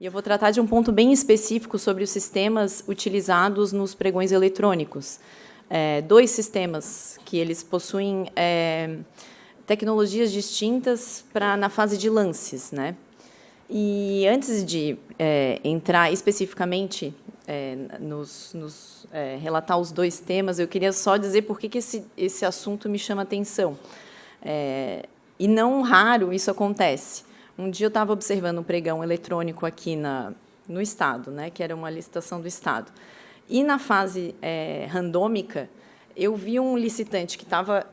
E eu vou tratar de um ponto bem específico sobre os sistemas utilizados nos pregões eletrônicos. Dois sistemas que eles possuem tecnologias distintas na fase de lances, né? E antes de entrar especificamente relatar os dois temas, eu queria só dizer por que esse assunto me chama atenção. E não raro isso acontece. Um dia eu estava observando um pregão eletrônico aqui no Estado, né, que era uma licitação do Estado. E, na fase randômica, eu vi um licitante que estava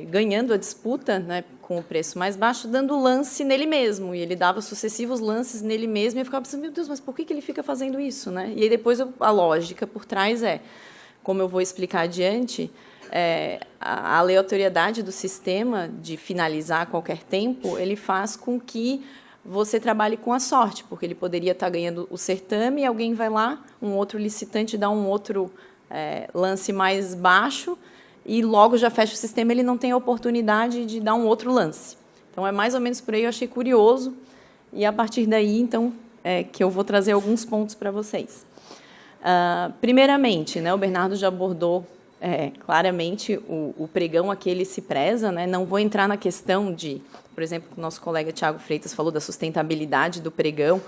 ganhando a disputa, né, com o preço mais baixo, dando lance nele mesmo. E ele dava sucessivos lances nele mesmo. E eu ficava pensando, meu Deus, mas por que ele fica fazendo isso? Né? E aí, depois, a lógica por trás como eu vou explicar adiante, a aleatoriedade do sistema de finalizar a qualquer tempo, ele faz com que você trabalhe com a sorte, porque ele poderia estar ganhando o certame e alguém vai lá, um outro licitante dá um outro lance mais baixo e logo já fecha o sistema, ele não tem a oportunidade de dar um outro lance. Então, é mais ou menos por aí, eu achei curioso, e, a partir daí, então, que eu vou trazer alguns pontos para vocês. Primeiramente, né, o Bernardo já abordou claramente o pregão a que ele se preza, né? Não vou entrar na questão de, por exemplo, o nosso colega Tiago Freitas falou da sustentabilidade do pregão,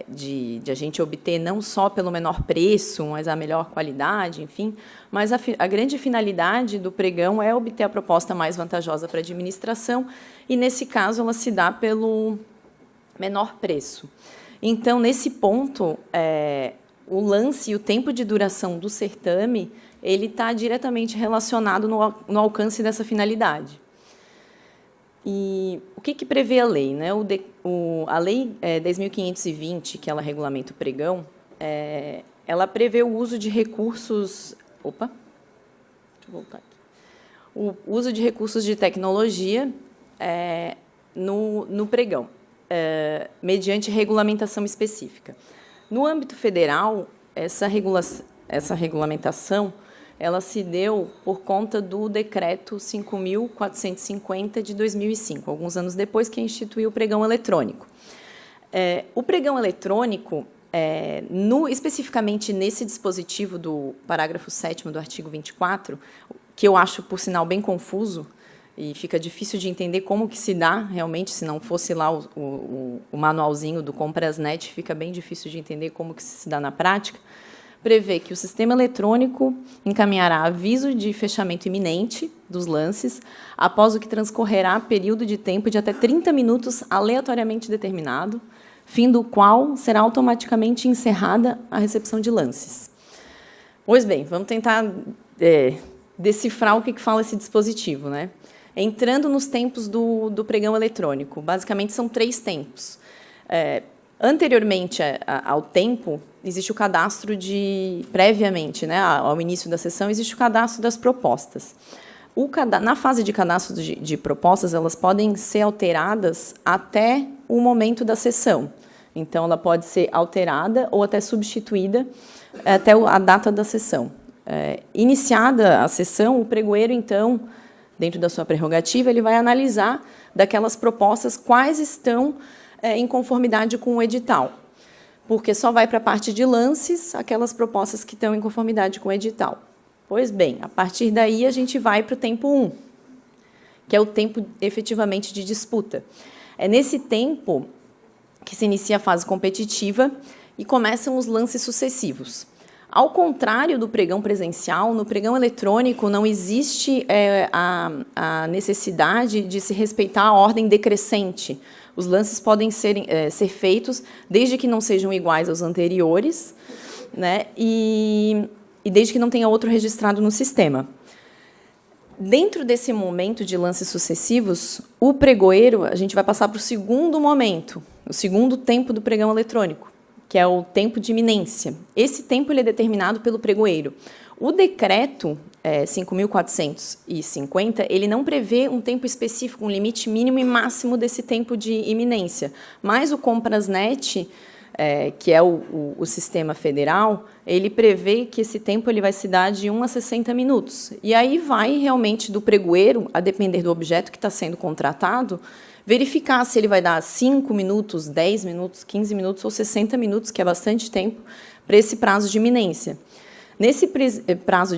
de a gente obter não só pelo menor preço, mas a melhor qualidade, enfim, mas a grande finalidade do pregão é obter a proposta mais vantajosa para a administração, e, nesse caso, ela se dá pelo menor preço. Então, nesse ponto, o lance e o tempo de duração do certame ele está diretamente relacionado no alcance dessa finalidade. E o que prevê a lei? Né? A Lei 10.520, que ela regulamenta o pregão, ela prevê o uso de recursos... Opa! Deixa eu voltar aqui. O uso de recursos de tecnologia no pregão, mediante regulamentação específica. No âmbito federal, essa regulamentação ela se deu por conta do Decreto 5.450, de 2005, alguns anos depois que instituiu o pregão eletrônico. O pregão eletrônico, especificamente nesse dispositivo do parágrafo 7º do artigo 24, que eu acho, por sinal, bem confuso, e fica difícil de entender como que se dá, realmente, se não fosse lá o manualzinho do Comprasnet, fica bem difícil de entender como que se dá na prática, prevê que o sistema eletrônico encaminhará aviso de fechamento iminente dos lances, após o que transcorrerá período de tempo de até 30 minutos aleatoriamente determinado, fim do qual será automaticamente encerrada a recepção de lances. Pois bem, vamos tentar decifrar o que fala esse dispositivo, né? Entrando nos tempos do pregão eletrônico, basicamente são 3 tempos. Anteriormente ao tempo, existe o cadastro previamente, né, ao início da sessão, existe o cadastro das propostas. Na fase de cadastro de propostas, elas podem ser alteradas até o momento da sessão. Então, ela pode ser alterada ou até substituída até a data da sessão. Iniciada a sessão, o pregoeiro, então, dentro da sua prerrogativa, ele vai analisar daquelas propostas quais estão em conformidade com o edital, porque só vai para a parte de lances aquelas propostas que estão em conformidade com o edital. Pois bem, a partir daí a gente vai para o tempo 1, que é o tempo efetivamente de disputa. É nesse tempo que se inicia a fase competitiva e começam os lances sucessivos. Ao contrário do pregão presencial, no pregão eletrônico não existe a necessidade de se respeitar a ordem decrescente. Os lances podem ser feitos desde que não sejam iguais aos anteriores, né, e desde que não tenha outro registrado no sistema. Dentro desse momento de lances sucessivos, o pregoeiro, a gente vai passar para o segundo momento, o segundo tempo do pregão eletrônico, que é o tempo de iminência. Esse tempo ele é determinado pelo pregoeiro. O decreto 5.450, ele não prevê um tempo específico, um limite mínimo e máximo desse tempo de iminência, mas o Comprasnet que é o sistema federal, ele prevê que esse tempo ele vai se dar de 1 a 60 minutos. E aí vai realmente do pregoeiro, a depender do objeto que está sendo contratado, verificar se ele vai dar 5 minutos, 10 minutos, 15 minutos ou 60 minutos, que é bastante tempo, para esse prazo de iminência. Nesse prazo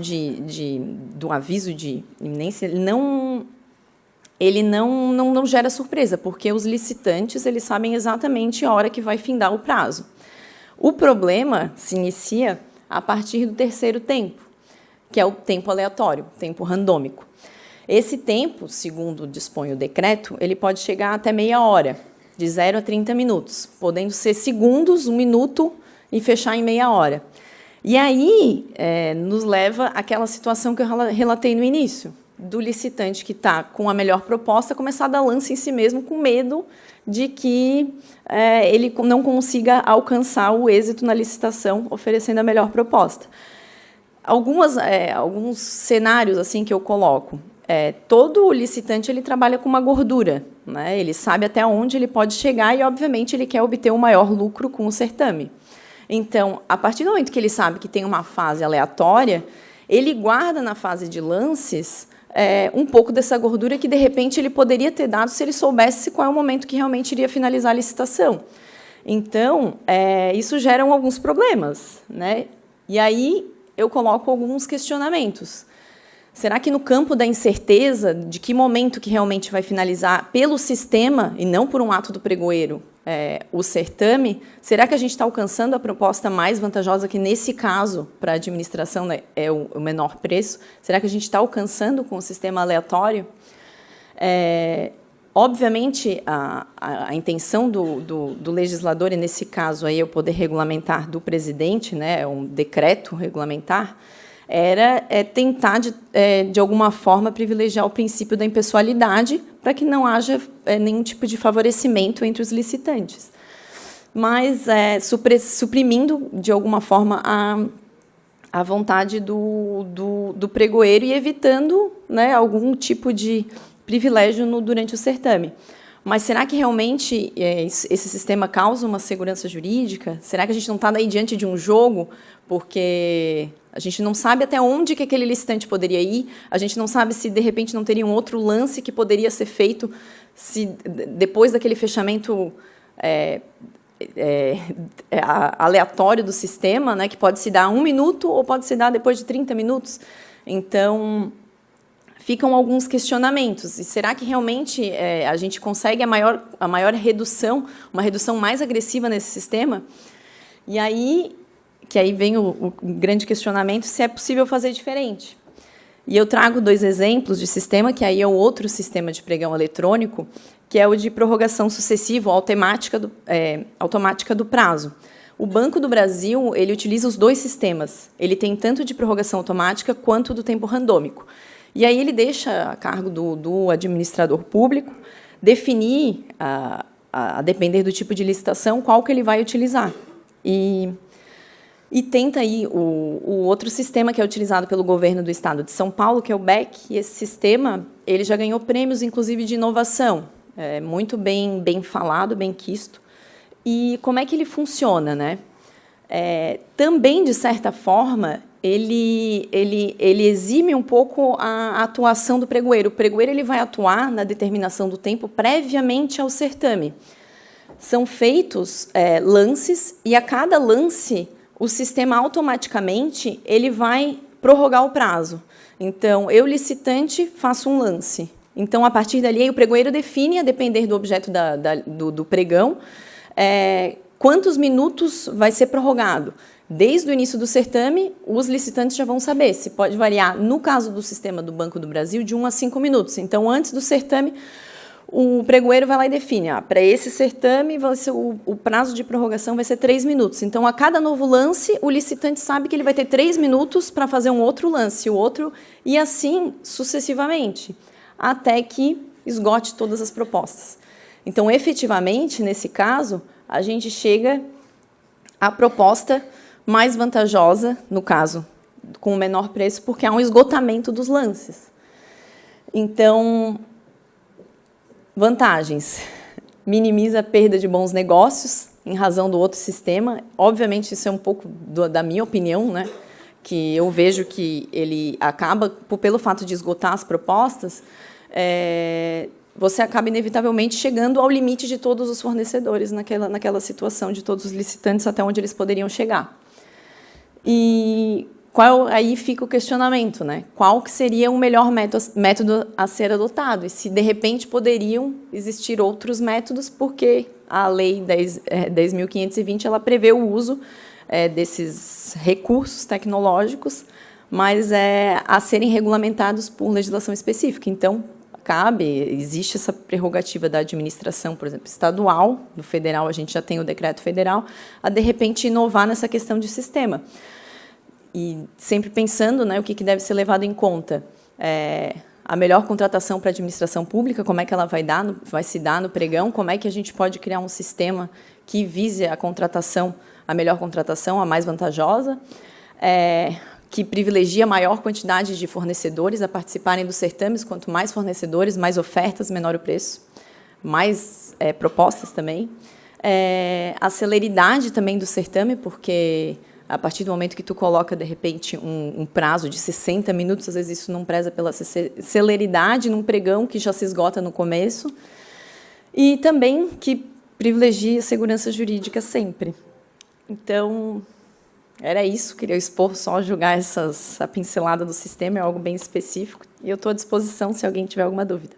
do aviso de iminência, ele não gera surpresa, porque os licitantes eles sabem exatamente a hora que vai findar o prazo. O problema se inicia a partir do terceiro tempo, que é o tempo aleatório, tempo randômico. Esse tempo, segundo dispõe o decreto, ele pode chegar até meia hora, de 0 a 30 minutos, podendo ser segundos, 1 minuto e fechar em meia hora. E aí nos leva àquela situação que eu relatei no início, do licitante que está com a melhor proposta começar a dar lance em si mesmo com medo de que ele não consiga alcançar o êxito na licitação oferecendo a melhor proposta. Alguns cenários assim que eu coloco. Todo licitante ele trabalha com uma gordura, né? Ele sabe até onde ele pode chegar e, obviamente, ele quer obter o maior lucro com o certame. Então, a partir do momento que ele sabe que tem uma fase aleatória, ele guarda na fase de lances um pouco dessa gordura que, de repente, ele poderia ter dado se ele soubesse qual é o momento que realmente iria finalizar a licitação. Então, isso gera alguns problemas, né? E aí eu coloco alguns questionamentos. Será que no campo da incerteza, de que momento que realmente vai finalizar pelo sistema, e não por um ato do pregoeiro, o certame, será que a gente está alcançando a proposta mais vantajosa, que nesse caso, para a administração, né, é o menor preço? Será que a gente está alcançando com o sistema aleatório? Obviamente, a intenção do legislador, e nesse caso aí, o poder regulamentar do presidente, né, um decreto regulamentar, era tentar, de alguma forma, privilegiar o princípio da impessoalidade para que não haja nenhum tipo de favorecimento entre os licitantes. Mas suprimindo, de alguma forma, a vontade do pregoeiro e evitando, né, algum tipo de privilégio durante o certame. Mas será que realmente esse sistema causa uma segurança jurídica? Será que a gente não está daí diante de um jogo? Porque a gente não sabe até onde que aquele licitante poderia ir, a gente não sabe se, de repente, não teria um outro lance que poderia ser feito se, depois daquele fechamento aleatório do sistema, né, que pode se dar 1 minuto ou pode se dar depois de 30 minutos. Então, ficam alguns questionamentos. E será que realmente a gente consegue a maior redução, uma redução mais agressiva nesse sistema? E aí vem o grande questionamento se é possível fazer diferente. E eu trago 2 exemplos de sistema, que aí é o outro sistema de pregão eletrônico, que é o de prorrogação sucessiva ou automática do prazo. O Banco do Brasil ele utiliza os 2 sistemas. Ele tem tanto de prorrogação automática quanto do tempo randômico. E aí ele deixa a cargo do administrador público definir, a depender do tipo de licitação, qual que ele vai utilizar. E tenta aí o outro sistema que é utilizado pelo governo do estado de São Paulo, que é o BEC, e esse sistema ele já ganhou prêmios, inclusive, de inovação. Muito bem falado, bem quisto. E como é que ele funciona, né? Também, de certa forma, ele exime um pouco a atuação do pregoeiro. O pregoeiro ele vai atuar na determinação do tempo previamente ao certame. São feitos lances, e a cada lance o sistema automaticamente ele vai prorrogar o prazo. Então, eu, licitante, faço um lance. Então, a partir dali, o pregoeiro define, a depender do objeto do pregão, quantos minutos vai ser prorrogado. Desde o início do certame, os licitantes já vão saber se pode variar, no caso do sistema do Banco do Brasil, de 1 a 5 minutos. Então, antes do certame, o pregoeiro vai lá e define, para esse certame, o prazo de prorrogação vai ser 3 minutos. Então, a cada novo lance, o licitante sabe que ele vai ter 3 minutos para fazer um outro lance, o outro, e assim sucessivamente, até que esgote todas as propostas. Então, efetivamente, nesse caso, a gente chega à proposta mais vantajosa, no caso, com o menor preço, porque há um esgotamento dos lances. Então, vantagens: minimiza a perda de bons negócios, em razão do outro sistema. Obviamente, isso é um pouco da minha opinião, né? Que eu vejo que ele acaba, pelo fato de esgotar as propostas, você acaba inevitavelmente chegando ao limite de todos os fornecedores naquela situação, de todos os licitantes, até onde eles poderiam chegar. E aí fica o questionamento, né? Qual que seria o melhor método a ser adotado? E se, de repente, poderiam existir outros métodos, porque a Lei 10.520 ela prevê o uso desses recursos tecnológicos, mas a serem regulamentados por legislação específica. Então, existe essa prerrogativa da administração, por exemplo, estadual, do federal, a gente já tem o decreto federal, a, de repente, inovar nessa questão de sistema. E sempre pensando, né, o que deve ser levado em conta. A melhor contratação para a administração pública, como é que ela vai se dar no pregão, como é que a gente pode criar um sistema que vise a contratação, a melhor contratação, a mais vantajosa, que privilegia a maior quantidade de fornecedores a participarem dos certames. Quanto mais fornecedores, mais ofertas, menor o preço, mais propostas também. A celeridade também do certame, porque a partir do momento que tu coloca, de repente, um prazo de 60 minutos, às vezes isso não preza pela celeridade num pregão que já se esgota no começo, e também que privilegia a segurança jurídica sempre. Então, era isso, queria expor, só julgar essa pincelada do sistema, é algo bem específico, e eu estou à disposição se alguém tiver alguma dúvida.